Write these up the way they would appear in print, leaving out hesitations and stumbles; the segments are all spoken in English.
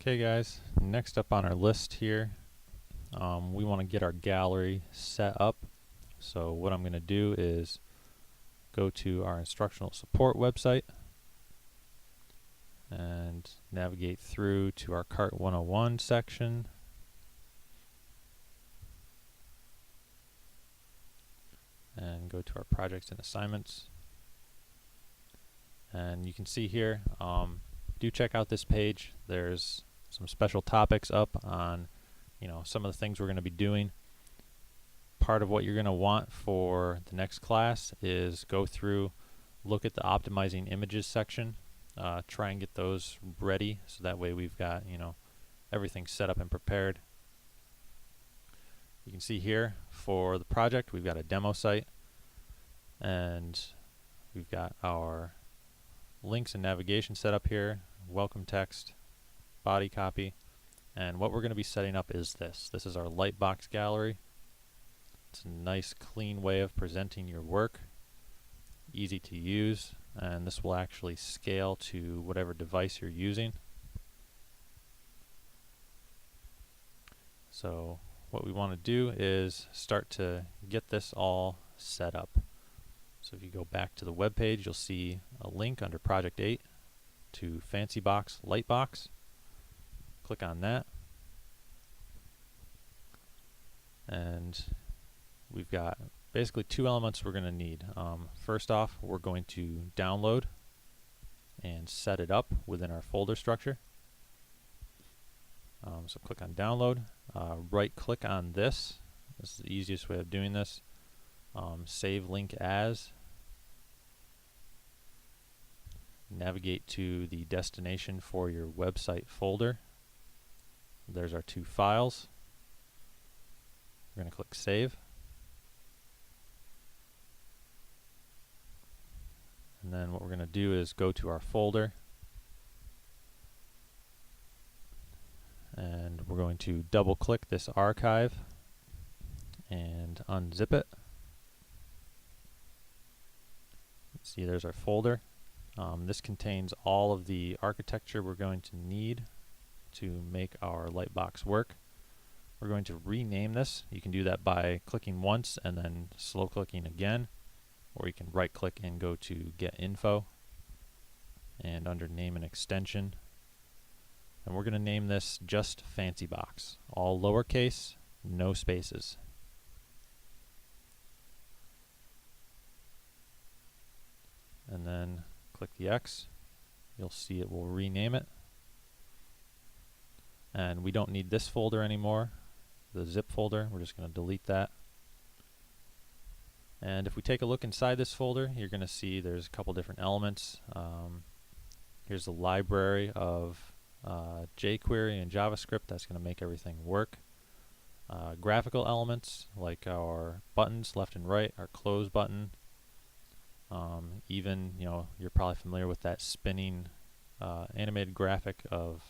Okay guys, next up on our list here, we want to get our gallery set up. So what I'm going to do is go to our instructional support website and navigate through to our Cart 101 section. And go to our projects and assignments. And you can see here, do check out this page. There's some special topics up on, some of the things we're going to be doing. Part of what you're going to want for the next class is go through, look at the optimizing images section, try and get those ready so that way we've got, everything set up and prepared. You can see here for the project we've got a demo site and we've got our links and navigation set up here, welcome text, body copy, and what we're going to be setting up is this. This is our Lightbox gallery. It's a nice clean way of presenting your work, easy to use, and this will actually scale to whatever device you're using. So what we want to do is start to get this all set up. So if you go back to the web page, you'll see a link under Project 8 to Fancybox Lightbox. Click on that. And we've got basically two elements we're going to need. First off, we're going to download and set it up within our folder structure. So click on download, right click on this. This is the easiest way of doing this. Save link as. Navigate to the destination for your website folder. There's our two files. We're going to click save. And then what we're going to do is go to our folder and we're going to double click this archive and unzip it. See, there's our folder. This contains all of the architecture we're going to need to make our Lightbox work. We're going to rename this. You can do that by clicking once and then slow clicking again, or you can right click and go to Get Info and under Name and Extension. And we're going to name this just Fancybox, all lowercase, no spaces. And then click the X. You'll see it will rename it. And we don't need this folder anymore, the zip folder. We're just going to delete that. And if we take a look inside this folder, you're going to see there's a couple different elements. Here's the library of jQuery and JavaScript. That's going to make everything work. Graphical elements like our buttons left and right, our close button. Even, you're probably familiar with that spinning animated graphic of,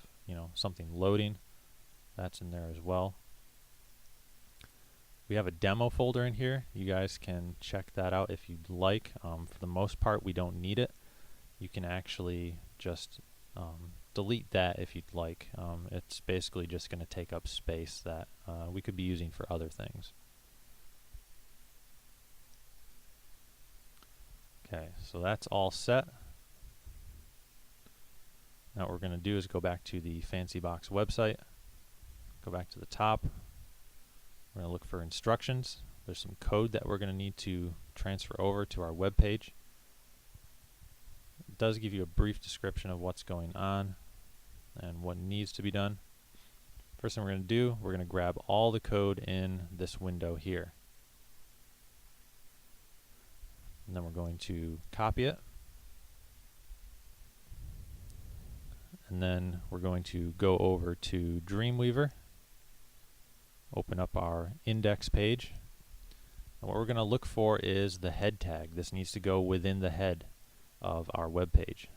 something loading. That's in there as well. We have a demo folder in here. You guys can check that out if you'd like. For the most part, we don't need it. You can actually just delete that if you'd like. It's basically just going to take up space that we could be using for other things. Okay, so that's all set. Now what we're going to do is go back to the Fancybox website, go back to the top. We're going to look for instructions. There's some code that we're going to need to transfer over to our web page. It does give you a brief description of what's going on and what needs to be done. First thing we're going to do, we're going to grab all the code in this window here. And then we're going to copy it. And then we're going to go over to Dreamweaver, open up our index page. And what we're going to look for is the head tag. This needs to go within the head of our web page.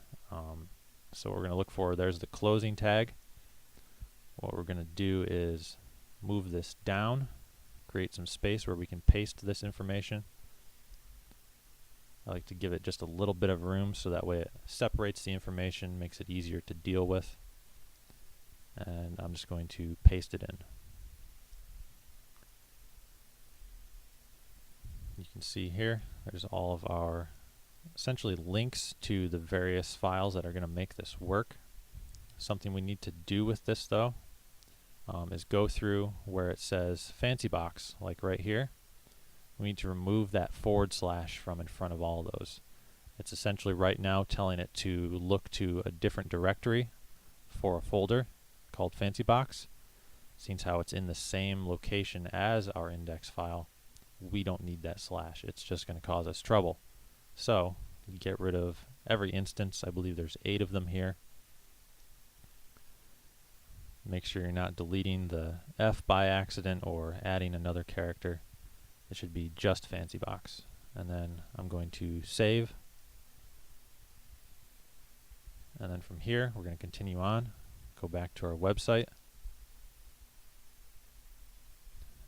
So we're going to look for, there's the closing tag. What we're going to do is move this down, create some space where we can paste this information. I like to give it just a little bit of room so that way it separates the information, makes it easier to deal with. and I'm just going to paste it in. You can see here, there's all of our essentially links to the various files that are going to make this work. Something we need to do with this though is go through where it says Fancybox, like right here. We need to remove that / from in front of all those. It's essentially right now telling it to look to a different directory for a folder called Fancybox. Since how it's in the same location as our index file, we don't need that /. It's just going to cause us trouble. So you get rid of every instance. I believe there's 8 of them here. Make sure you're not deleting the F by accident or adding another character. It should be just Fancybox. And then I'm going to save. And then from here, we're going to continue on. Go back to our website.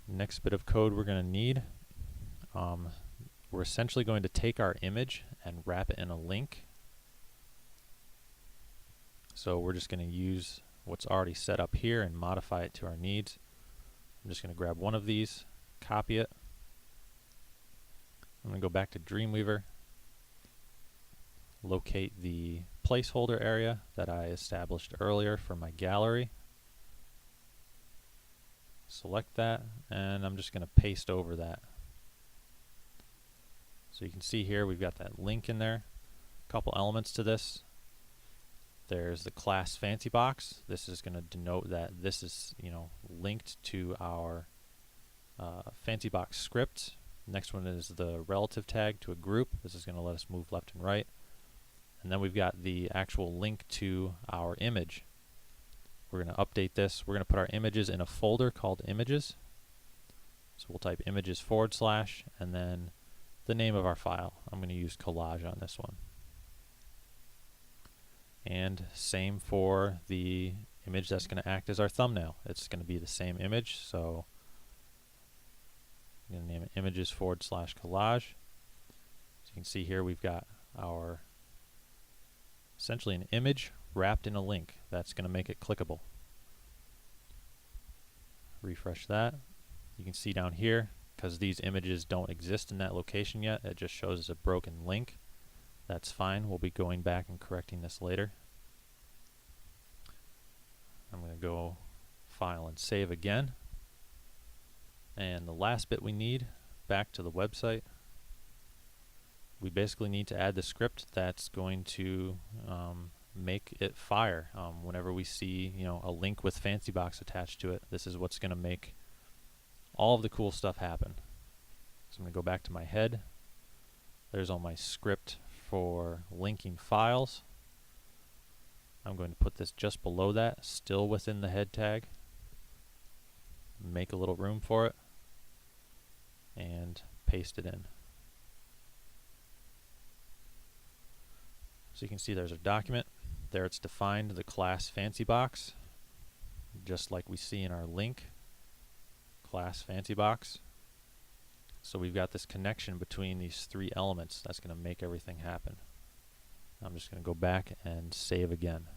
Next bit of code we're going to need. We're essentially going to take our image and wrap it in a link. So we're just going to use what's already set up here and modify it to our needs. I'm just going to grab one of these, copy it. I'm going to go back to Dreamweaver, locate the placeholder area that I established earlier for my gallery. Select that, and I'm just going to paste over that. So you can see here we've got that link in there. A couple elements to this. There's the class Fancybox. This is going to denote that this is, linked to our Fancybox script. Next one is the relative tag to a group. This is going to let us move left and right. And then we've got the actual link to our image. We're going to update this. We're going to put our images in a folder called images. So we'll type images / and then the name of our file. I'm going to use collage on this one. And same for the image that's going to act as our thumbnail. It's going to be the same image, so I'm going to name it images / collage. So you can see here we've got our essentially an image wrapped in a link. That's going to make it clickable. Refresh that. You can see down here, because these images don't exist in that location yet, it just shows as a broken link. That's fine. We'll be going back and correcting this later. I'm going to go File and Save again. And the last bit we need, back to the website, we basically need to add the script that's going to make it fire. Whenever we see a link with Fancybox attached to it, this is what's going to make all of the cool stuff happen. So I'm going to go back to my head. There's all my script for linking files. I'm going to put this just below that, still within the head tag. Make a little room for it and paste it in. So you can see there's a document. There it's defined the class Fancybox, just like we see in our link, class Fancybox. So we've got this connection between these 3 elements that's going to make everything happen. I'm just going to go back and save again.